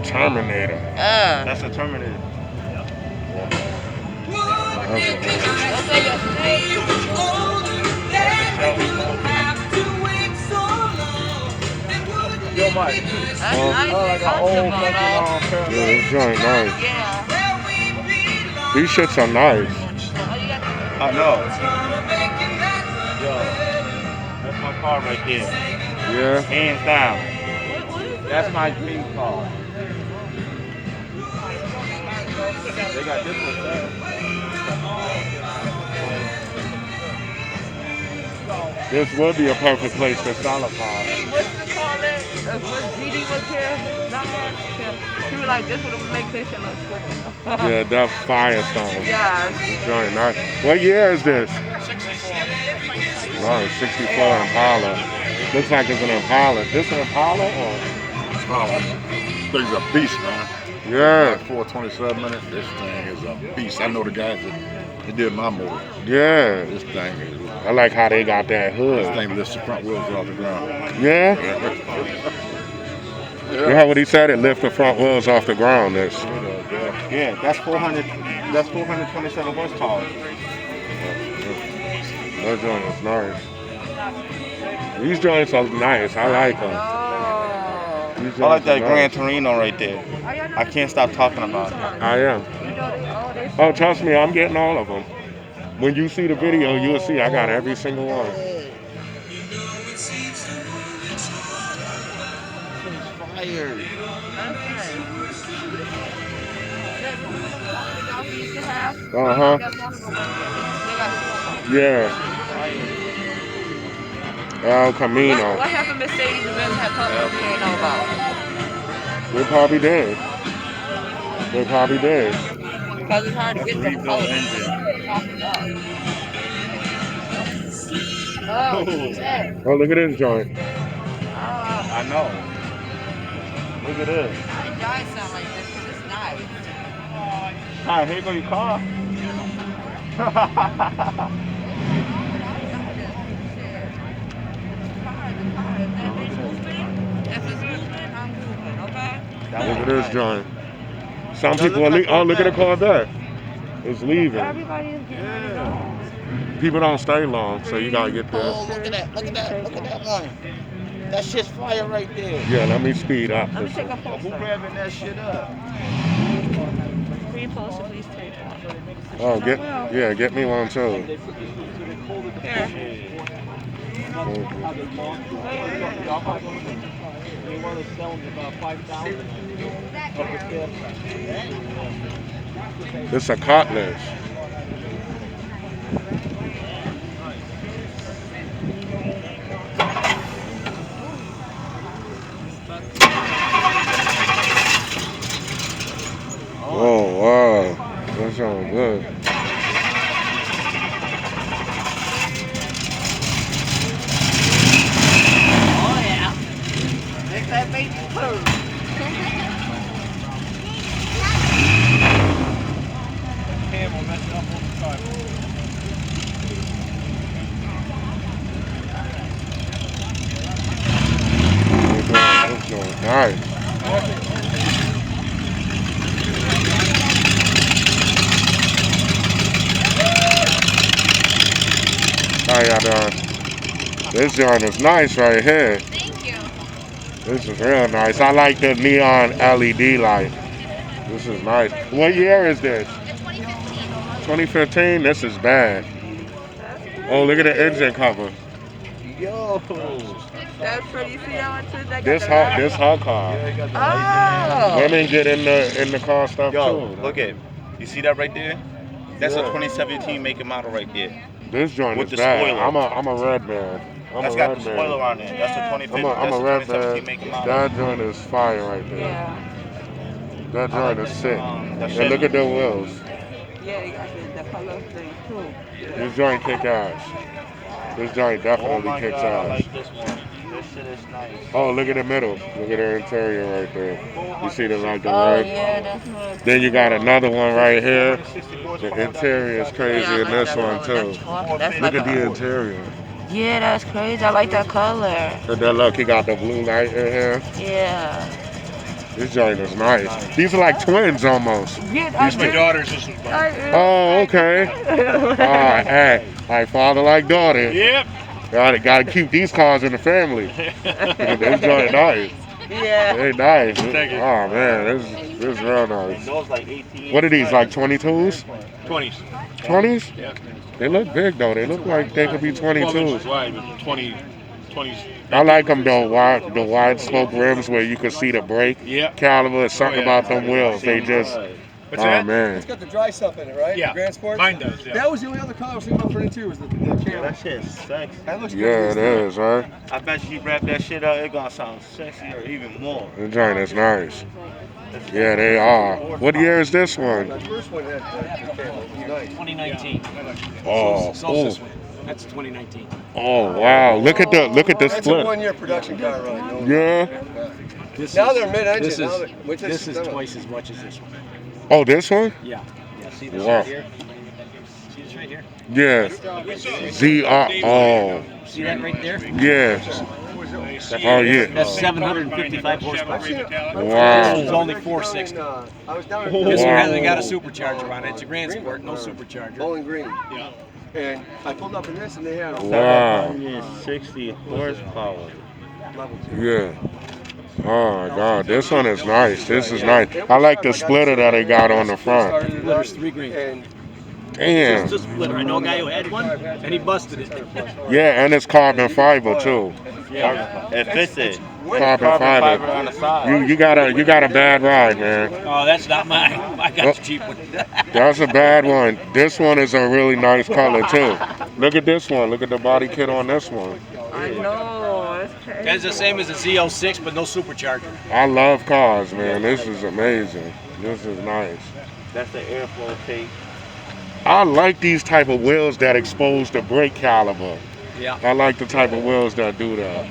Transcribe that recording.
Terminator. That's a Terminator. Those are your sticks. That's a Shelby. Yo, Mike. That's nice Oh, and like an old comfortable, fucking though. Yeah, parallel. this joint nice. Yeah. These shits are nice. Oh, you got the. I know. Yo, that's my car right there. Yeah. Hands down. What is That's this? my dream car. They got this one too. This would be a perfect place to sell a car. What's the call it? When GD was here, not much. She was like, this would make this shit look stupid. Yeah, that Firestone. Yeah. Joint nice. What year is this? 64. No, 64 Impala. Looks like it's an Impala. This an Impala or? Thing's a beast, man. Yeah. Like 427 minutes. This thing is a beast. I know the guys that did my motor. Yeah. This thing is. I like how they got that This hood. thing lifts the front wheels off the ground. Yeah? You Yeah. heard what he said? It lift the front wheels off the ground. This. Yeah, that's 400. That's 427 horsepower. That joint is nice. These joints are nice. I like them. Oh. These I like joints are that Gran nice. Torino right there. I can't stop talking about it. I am. Oh, trust me, I'm getting all of them. When you see the video, you'll see I got every single one. Fire. Uh-huh. Yeah. El Camino. What happened Mercedes-Benz had public we ain't know about? They probably did. They probably did. Because it's hard to get them Rebuilt public. engine. Oh, shit. Oh, look at this joint. Oh, I know. Look at this. I enjoy something like this because it's nice. Hi, here go your car. If it's moving, I'm moving, okay? Look at this joint. Some people are leaving. Oh, look at the Corvette. It's leaving. Everybody is getting ready to go. People don't stay long, so you gotta get there. Oh, look at that. Look at that. Look at that one. That shit's fire right there. Yeah, let me speed up. Let me take a Who poster. grabbing that shit up? Free poster, please take one. Oh, get me one too. Here. It's a Cutlass. Oh wow, that sounds good. Oh, yeah. Make that baby purr. That's going nice. How y'all doing? This joint is nice right here. Thank you. This is real nice. I like the neon LED light. This is nice. What year is this? It's 2015. 2015? This is bad. Oh, look at the engine cover. Yo. That's pretty. You see that one too? That got This the her car. Yeah, you got the lights Oh. Women get in the car stuff Yo, too. look at. You see that right there? That's Yeah. a 2017 make and model right there. This joint With is the bad. spoiler. I'm a red man. That's got the spoiler on it. That's a 2015. I'm a red That's a 2017 man. make and model. That joint is fire right there. Yeah. That joint is sick. That And look at the wheels. Yeah, you got the color thing too. This joint kick ass. This joint Oh definitely my kicks god, I ass. like this one. This shit is nice. Oh, look at the middle. Look at the interior right there. You see the like the Oh red. yeah, that's nice. Then you got another one right here. The interior is crazy Yeah, I in like this that one color. too. That's Look like at the a, interior. yeah, that's crazy. I like that color. And then look, he got the blue light in here. Yeah. This joint is nice. These are like twins almost. Get These My two. daughter's just. Oh, okay. Hey, father like daughter. Yep. Gotta keep these cars in the family. This joint nice. Yeah. They nice. Thank you. Oh man, this is real nice. Those like 18. What are these, like 22s? 20s. 20s? Yeah. They look big though. They look like they could be 12 inches 22s. wide, but 20s. I like them though, the wide spoke rims where you can see the brake Yep. caliber. Something Oh, yeah. about them wheels. They just, What's oh that? man. It's got the dry stuff in it, right? Yeah. The Grand Sport? Mine does, yeah. That was the only other car I was thinking about putting too, was the Yeah, Camry. that shit is sexy. That looks good. Yeah, it is, right? I bet you wrap that shit up, it's gonna sound sexy or even more. The joint is nice. Yeah, they are. What year is this one? The first one had the Camry. Nice. 2019. Oh, Solstice oh, one. That's 2019. oh wow! Look at the That's a split. one-year production car, right? Yeah. This Now is- they're mid-engine. This Now is, they're- wait till this you is see them. twice as much as this one. Oh, this one? Yeah. Yeah. See this Wow. right here? See this right here? Yeah. ZR. Oh, See that right there? yeah. Oh yeah. That's 755 horsepower. This is Wow. only 460. I was down This Wow. one hasn't got a supercharger on it. It's a Grand Sport, no supercharger. Bowling Green. Yeah. And I pulled up in this and they had a Wow. 160 horsepower. level 2. Yeah. Oh my God, this one is nice. This is nice. I like the splitter that they got on the front. Splitter's 3 grand. And Damn. Just a splitter. I know a guy who had one, and he busted it. Yeah, and it's carbon fiber too. Yeah, it fits it. Carbon on fiber. the side. You got a bad ride, man. Oh, that's not mine. I got the cheap one. That's a bad one. This one is a really nice color too. Look at this one. Look at the body kit on this one. I know. It's crazy. That's the same as a Z06, but no supercharger. I love cars, man. This is amazing. This is nice. That's the airflow tape. I like these type of wheels that expose the brake caliber. Yeah. I like the type of wheels that do that.